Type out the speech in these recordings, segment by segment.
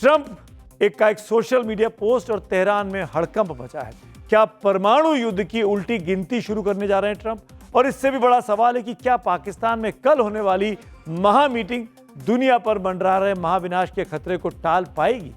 Trump का एक social media post और तेहरान में हड़कंप मचा है। क्या परमाणु युद्ध की उल्टी गिनती शुरू करने जा रहे हैं ट्रंप? और इससे भी बड़ा सवाल है कि क्या पाकिस्तान में कल होने वाली महा मीटिंग दुनिया पर मंडरा रहे महाविनाश के खतरे को टाल पाएगी?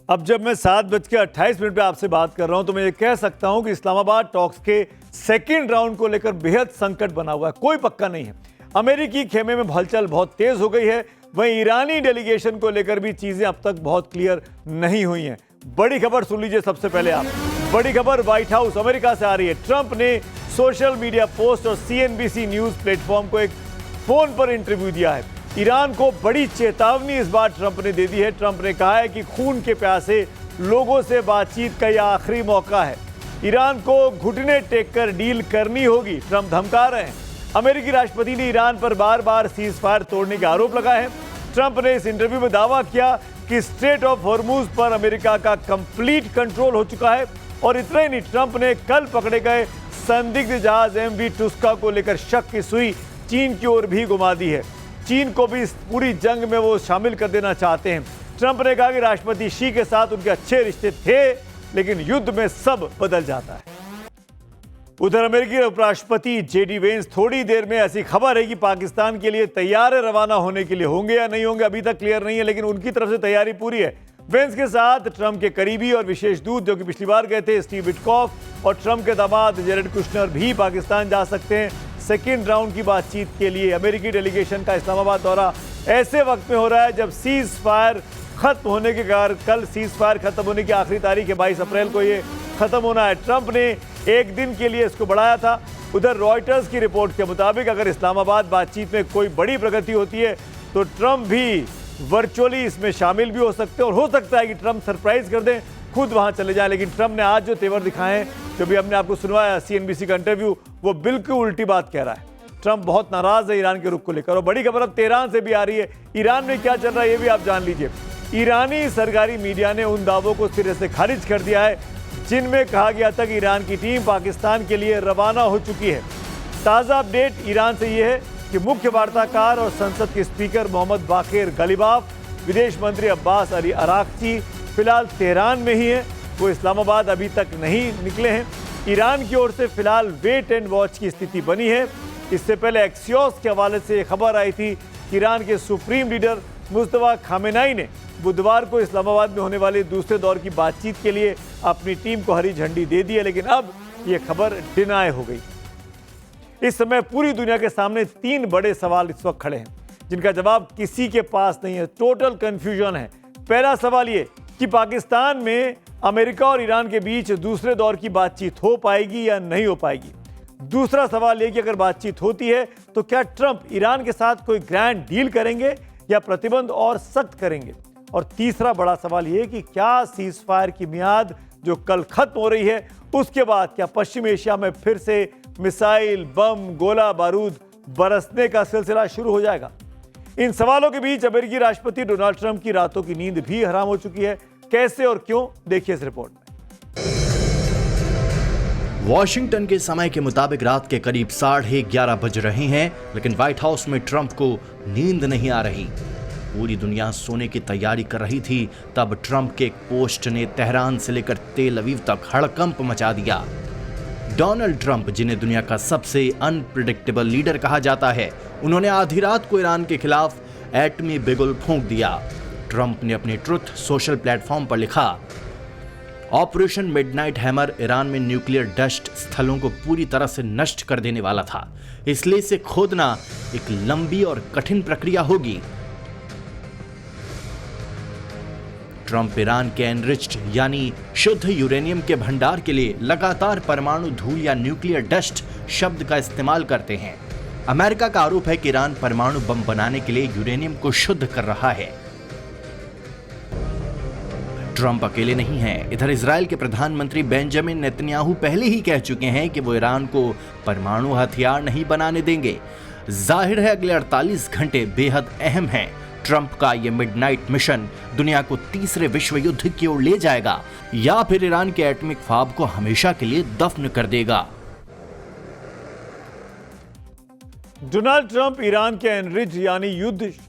अब जब मैं 7:28 पे आपसे बात कर रहा हूं तो मैं ये कह सकता हूं कि इस्लामाबाद टॉक्स के सेकंड राउंड को लेकर बेहद संकट बना हुआ है। कोई पक्का नहीं है। अमेरिकी खेमे में हलचल बहुत तेज हो गई है। वहीं ईरानी डेलीगेशन को लेकर भी चीजें अब तक बहुत क्लियर नहीं हुई हैं। बड़ी खबर सुन लीजिए सबसे पहले आप। बड़ी खबर व्हाइट हाउस अमेरिका से आ रही है। ट्रंप ने सोशल मीडिया पोस्ट और CNBC न्यूज प्लेटफॉर्म को एक फोन पर इंटरव्यू दिया है। ईरान को बड़ी चेतावनी इस बार ट्रंप ने दे दी है। ट्रंप ने कहा है कि खून के प्यासे लोगों से बातचीत का यह आखिरी मौका है। ईरान को घुटने टेक कर डील करनी होगी, ट्रंप धमका रहे हैं। अमेरिकी राष्ट्रपति ने ईरान पर बार बार सीज फायर तोड़ने के आरोप लगाए हैं। ट्रंप ने इस इंटरव्यू में दावा किया कि स्ट्रेट ऑफ हॉर्मुज पर अमेरिका का कंप्लीट कंट्रोल हो चुका है। और इतना ही नहीं, ट्रंप ने कल पकड़े गए संदिग्ध जहाज MV टुस्का को लेकर शक की सुई चीन की ओर भी घुमा दी है। चीन को भी इस पूरी जंग में वो शामिल कर देना चाहते हैं। ट्रंप ने कहा कि राष्ट्रपति शी के साथ उनके अच्छे रिश्ते थे, लेकिन युद्ध में सब बदल जाता है। उधर अमेरिकी उपराष्ट्रपति JD वेंस थोड़ी देर में, ऐसी खबर है कि पाकिस्तान के लिए तैयार है, रवाना होने के लिए होंगे या नहीं होंगे अभी तक क्लियर नहीं है, लेकिन उनकी तरफ से तैयारी पूरी है। वेंस के साथ ट्रंप के करीबी और विशेष दूत जो कि पिछली बार गए थे, स्टीव विटकॉफ, और ट्रंप के दामाद जेरेड कुशनर भी पाकिस्तान जा सकते हैं सेकेंड राउंड की बातचीत के लिए। अमेरिकी डेलीगेशन का इस्लामाबाद दौरा ऐसे वक्त में हो रहा है जब सीज फायर खत्म होने के कारण, कल सीज फायर खत्म होने की आखिरी तारीख है, 22 अप्रैल को ये खत्म होना है। ट्रंप ने एक दिन के लिए इसको बढ़ाया था। उधर रॉयटर्स की रिपोर्ट के मुताबिक अगर इस्लामाबाद बातचीत में कोई बड़ी प्रगति होती है तो ट्रंप भी वर्चुअली इसमें शामिल भी हो सकते हैं, और हो सकता है कि ट्रंप सरप्राइज कर दें, खुद वहां चले जाएं। लेकिन ट्रंप ने आज जो तेवर दिखाए हैं, जो भी हमने आपको सुनवाया CNBC का इंटरव्यू, वो बिल्कुल उल्टी बात कह रहा है। ट्रंप बहुत नाराज है ईरान के रुख को लेकर। और बड़ी खबर अब तेहरान से भी आ रही है। ईरान में क्या चल रहा है ये भी आप जान लीजिए। ईरानी सरकारी मीडिया ने उन दावों को सिरे से खारिज कर दिया है जिनमें कहा गया था कि ईरान की टीम पाकिस्तान के लिए रवाना हो चुकी है। ताज़ा अपडेट ईरान से ये है कि मुख्य वार्ताकार और संसद के स्पीकर मोहम्मद बाकिर गलीबाफ, विदेश मंत्री अब्बास अली अराक्ची फिलहाल तेहरान में ही है। वो इस्लामाबाद अभी तक नहीं निकले हैं। ईरान की ओर से फिलहाल वेट एंड वॉच की स्थिति बनी है। इससे पहले एक्सियोस के हवाले से खबर आई थी कि ईरान के सुप्रीम लीडर मुस्तफा खामेनाई ने बुधवार को इस्लामाबाद में होने वाले दूसरे दौर की बातचीत के लिए अपनी टीम को हरी झंडी दे दी है, लेकिन अब यह खबर डिनाई हो गई। इस समय पूरी दुनिया के सामने 3 बड़े सवाल इस वक्त खड़े हैं जिनका जवाब किसी के पास नहीं है। टोटल कंफ्यूजन है। पहला सवाल ये कि पाकिस्तान में अमेरिका और ईरान के बीच दूसरे दौर की बातचीत हो पाएगी या नहीं हो पाएगी। दूसरा सवाल यह कि अगर बातचीत होती है तो क्या ट्रंप ईरान के साथ कोई ग्रैंड डील करेंगे या प्रतिबंध और सख्त करेंगे। और तीसरा बड़ा सवाल यह कि क्या सीज फायर की मियाद जो कल खत्म हो रही है, उसके बाद क्या पश्चिम एशिया में फिर से मिसाइल, बम, गोला बारूद बरसने का सिलसिला शुरू हो जाएगा। इन सवालों के बीच अमेरिकी राष्ट्रपति डोनाल्ड ट्रंप की रातों की नींद भी हराम हो चुकी है। कैसे और क्यों, देखिए इस रिपोर्ट में। वॉशिंगटन के समय के मुताबिक रात के करीब 11:30 बज रहे हैं, लेकिन व्हाइट हाउस में ट्रंप को नींद नहीं आ रही। पूरी दुनिया सोने की तैयारी कर रही थी, तब ट्रंप के एक पोस्ट ने तेहरान से लेकर तेल अवीव तक हड़कंप मचा दिया। डोनाल्ड ट्रंप, जिन्हें दुनिया का सबसे अनप्रेडिक्टेबल लीडर कहा जाता है, उन्होंने आधी रात को ईरान के खिलाफ एटमी बिगुल फूंक दिया। ट्रंप ने अपने ट्रुथ सोशल प्लेटफॉर्म पर लिखा, ऑपरेशन मिडनाइट हैमर ईरान में न्यूक्लियर डस्ट स्थलों को पूरी तरह से नष्ट कर देने वाला था, इसलिए इसे खोदना एक लंबी और कठिन प्रक्रिया होगी। ट्रंप ईरान के एनरिच्ड यानी शुद्ध यूरेनियम के भंडार के लिए लगातार परमाणु धूल या न्यूक्लियर डस्ट शब्द का इस्तेमाल करते हैं। अमेरिका का आरोप है कि ईरान परमाणु बम बनाने के लिए यूरेनियम को शुद्ध कर रहा है। ट्रंप अकेले नहीं हैं। इधर इजराइल के प्रधानमंत्री बेंजामिन नेतन्याहू पहले ही कह चुके हैं कि वो ईरान को परमाणु हथियार नहीं बनाने देंगे। जाहिर है अगले 48 घंटे बेहद अहम हैं। ट्रंप का ये मिडनाइट मिशन दुनिया को तीसरे विश्व युद्ध की ओर ले जाएगा या फिर ईरान के एटॉमिक ख्वाब को हमेशा के लिए दफन कर देगा। डोनाल्ड ट्रंप ईरान के एनरिच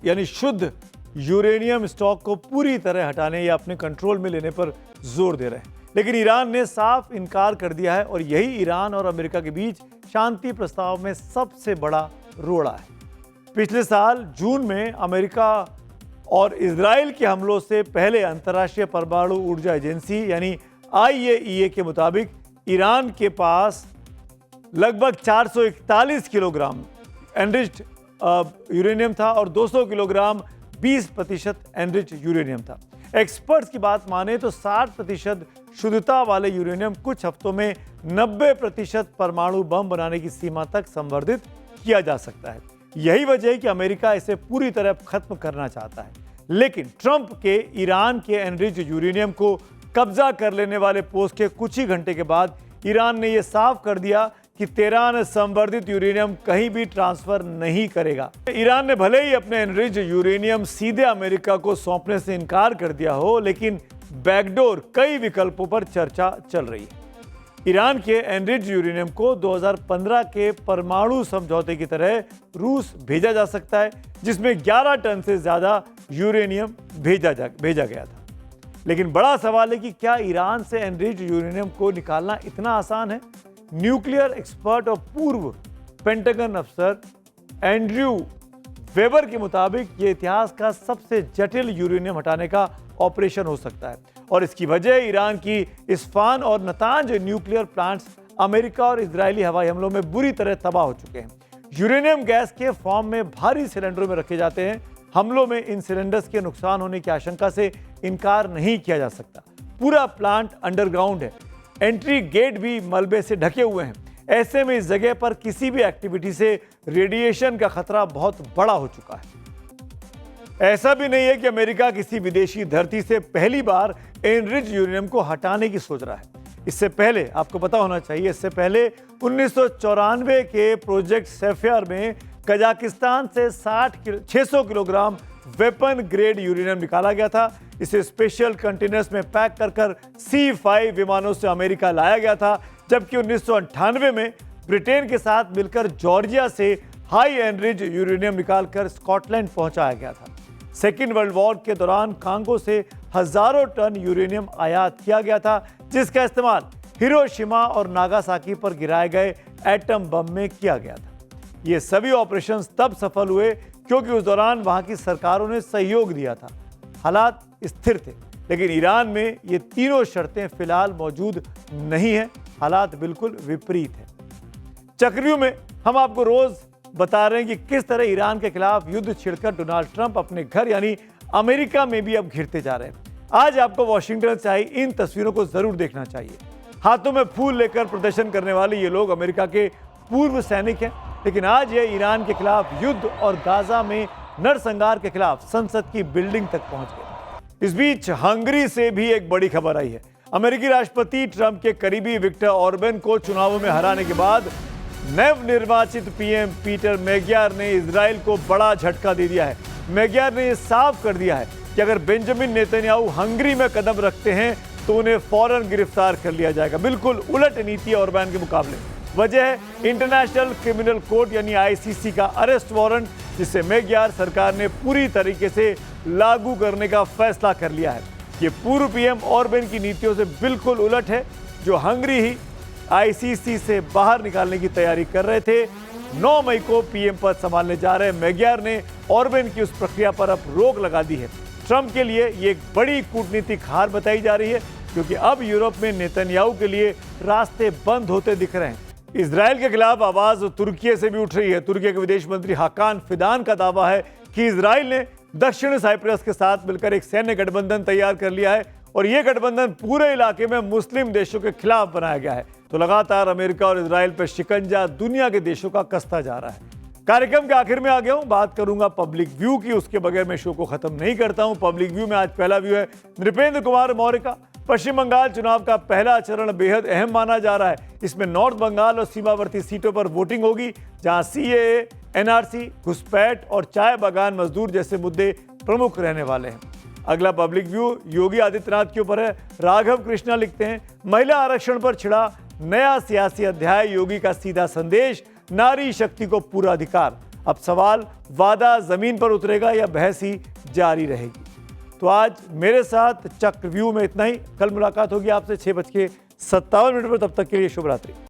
यानी शुद्ध यूरेनियम स्टॉक को पूरी तरह हटाने या अपने कंट्रोल में लेने पर जोर दे रहे हैं, लेकिन ईरान ने साफ इनकार कर दिया है और यही ईरान और अमेरिका के बीच शांति प्रस्ताव में सबसे बड़ा रोड़ा है। पिछले साल जून में अमेरिका और इजराइल के हमलों से पहले अंतर्राष्ट्रीय परमाणु ऊर्जा एजेंसी यानी IAEA के मुताबिक ईरान के पास लगभग 441 किलोग्राम एनरिच्ड यूरेनियम था और 200 किलोग्राम 20% एनरिच यूरेनियम था। एक्सपर्ट्स की बात माने तो 60% शुद्धता वाले यूरेनियम कुछ हफ्तों में 90% परमाणु बम बनाने की सीमा तक संवर्धित किया जा सकता है। यही वजह है कि अमेरिका इसे पूरी तरह खत्म करना चाहता है, लेकिन ट्रंप के ईरान के एनरिच यूरेनियम को कब्जा कर लेने वाले पोस्ट के कुछ ही घंटे के बाद ईरान ने यह साफ कर दिया कि तेहरान संवर्धित यूरेनियम कहीं भी ट्रांसफर नहीं करेगा। ईरान ने भले ही अपने एनरिच यूरेनियम सीधे अमेरिका को सौंपने से इनकार कर दिया हो, लेकिन बैकडोर कई विकल्पों पर चर्चा चल रही है। ईरान के एनरिच यूरेनियम को 2015 के परमाणु समझौते की तरह रूस भेजा जा सकता है, जिसमें 11 टन से ज्यादा यूरेनियम भेजा गया था। लेकिन बड़ा सवाल है कि क्या ईरान से एनरिच यूरेनियम को निकालना इतना आसान है? न्यूक्लियर एक्सपर्ट और पूर्व पेंटागन अफसर एंड्रयू वेबर के मुताबिक ये इतिहास का सबसे जटिल यूरेनियम हटाने का ऑपरेशन हो सकता है और इसकी वजह ईरान की इस्फान और नतांज न्यूक्लियर प्लांट्स अमेरिका और इजरायली हवाई हमलों में बुरी तरह तबाह हो चुके हैं। यूरेनियम गैस के फॉर्म में भारी सिलेंडरों में रखे जाते हैं। हमलों में इन सिलेंडर्स के नुकसान होने की आशंका से इनकार नहीं किया जा सकता। पूरा प्लांट अंडरग्राउंड है, एंट्री गेट भी मलबे से ढके हुए हैं। ऐसे में इस जगह पर किसी भी एक्टिविटी से रेडिएशन का खतरा बहुत बड़ा हो चुका है। ऐसा भी नहीं है कि अमेरिका किसी विदेशी धरती से पहली बार एनरिच यूरेनियम को हटाने की सोच रहा है। इससे पहले आपको पता होना चाहिए, इससे पहले 1994 के प्रोजेक्ट सेफियर में कजाकिस्तान से 600 किलोग्राम वेपन ग्रेड यूरेनियम निकाला गया था। इसे स्पेशल कंटेनर्स में पैक कर C5 विमानों से अमेरिका लाया गया था, जबकि 1998 में ब्रिटेन के साथ मिलकर जॉर्जिया से हाई एनरिच यूरेनियम निकालकर स्कॉटलैंड पहुंचाया गया था। सेकेंड वर्ल्ड वॉर के दौरान कांगो से हजारों टन यूरेनियम आयात किया गया था, जिसका इस्तेमाल हिरोशिमा और नागासाकी पर गिराए गए एटम बम में किया गया था। ये सभी ऑपरेशंस तब सफल हुए क्योंकि उस दौरान वहां की सरकारों ने सहयोग दिया था। हालात स्थिर थे, लेकिन ईरान में ये तीनों शर्तें फिलहाल मौजूद नहीं है। हालात बिल्कुल विपरीत है। चक्रियों में हम आपको रोज बता रहे हैं कि किस तरह ईरान के खिलाफ युद्ध छिड़कर डोनाल्ड ट्रंप अपने घर यानी अमेरिका में भी अब घिरते जा रहे हैं। आज आपको वॉशिंगटन से आई इन तस्वीरों को जरूर देखना चाहिए। हाथों में फूल लेकर प्रदर्शन करने वाले ये लोग अमेरिका के पूर्व सैनिक हैं, लेकिन आज ये ईरान के खिलाफ युद्ध और गाजा में नरसंहार के खिलाफ संसद की बिल्डिंग तक पहुंच गए। इस बीच हंगरी से भी एक बड़ी खबर आई है। अमेरिकी राष्ट्रपति ट्रंप के करीबी विक्टर ऑर्बन को चुनावों में हराने के बाद नवनिर्वाचित पीएम पीटर मेग्यार ने इजराइल को बड़ा झटका दे दिया है। मेग्यार ने यह साफ कर दिया है कि अगर बेंजामिन नेतन्याहू हंगरी में कदम रखते हैं तो उन्हें फौरन गिरफ्तार कर लिया जाएगा। बिल्कुल उलट नीति है ऑर्बन के मुकाबले। वजह है इंटरनेशनल क्रिमिनल कोर्ट यानी ICC का अरेस्ट वारंट, जिसे मेग्यार सरकार ने पूरी तरीके से लागू करने का फैसला कर लिया है। ये पूर्व पीएम ऑर्बन की नीतियों से बिल्कुल उलट है, जो हंगरी ही ICC से बाहर निकालने की तैयारी कर रहे थे। 9 मई को पीएम पद संभालने जा रहे मेग्यार ने ऑर्बन की उस प्रक्रिया पर अब रोक लगा दी है। ट्रंप के लिए ये एक बड़ी कूटनीतिक हार बताई जा रही है, क्योंकि अब यूरोप में नेतन्याहू के लिए रास्ते बंद होते दिख रहे हैं। इजराइल के खिलाफ आवाज तुर्की से भी उठ रही है। तुर्की के विदेश मंत्री हाकान फिदान का दावा है कि इजराइल ने दक्षिण साइप्रस के साथ मिलकर एक सैन्य गठबंधन तैयार कर लिया है और यह गठबंधन पूरे इलाके में मुस्लिम देशों के खिलाफ बनाया गया है। तो लगातार अमेरिका और इजराइल पर शिकंजा दुनिया के देशों का कसता जा रहा है। कार्यक्रम के आखिर में आ गया हूं, बात करूंगा पब्लिक व्यू की। उसके बगैर मैं शो को खत्म नहीं करता हूं। पब्लिक व्यू में आज पहला व्यू है नृपेंद्र कुमार मौर्य का। पश्चिम बंगाल चुनाव का पहला चरण बेहद अहम माना जा रहा है। इसमें नॉर्थ बंगाल और सीमावर्ती सीटों पर वोटिंग होगी, जहां सीएए, एनआरसी, घुसपैठ और चाय बागान मजदूर जैसे मुद्दे प्रमुख रहने वाले हैं। अगला पब्लिक व्यू योगी आदित्यनाथ के ऊपर है। राघव कृष्णा लिखते हैं, महिला आरक्षण पर छिड़ा नया सियासी अध्याय, योगी का सीधा संदेश, नारी शक्ति को पूरा अधिकार। अब सवाल, वादा जमीन पर उतरेगा या बहस ही जारी रहेगी? तो आज मेरे साथ चक्रव्यूह में इतना ही। कल मुलाकात होगी आपसे 6:57 पर। तब तक के लिए शुभ रात्रि।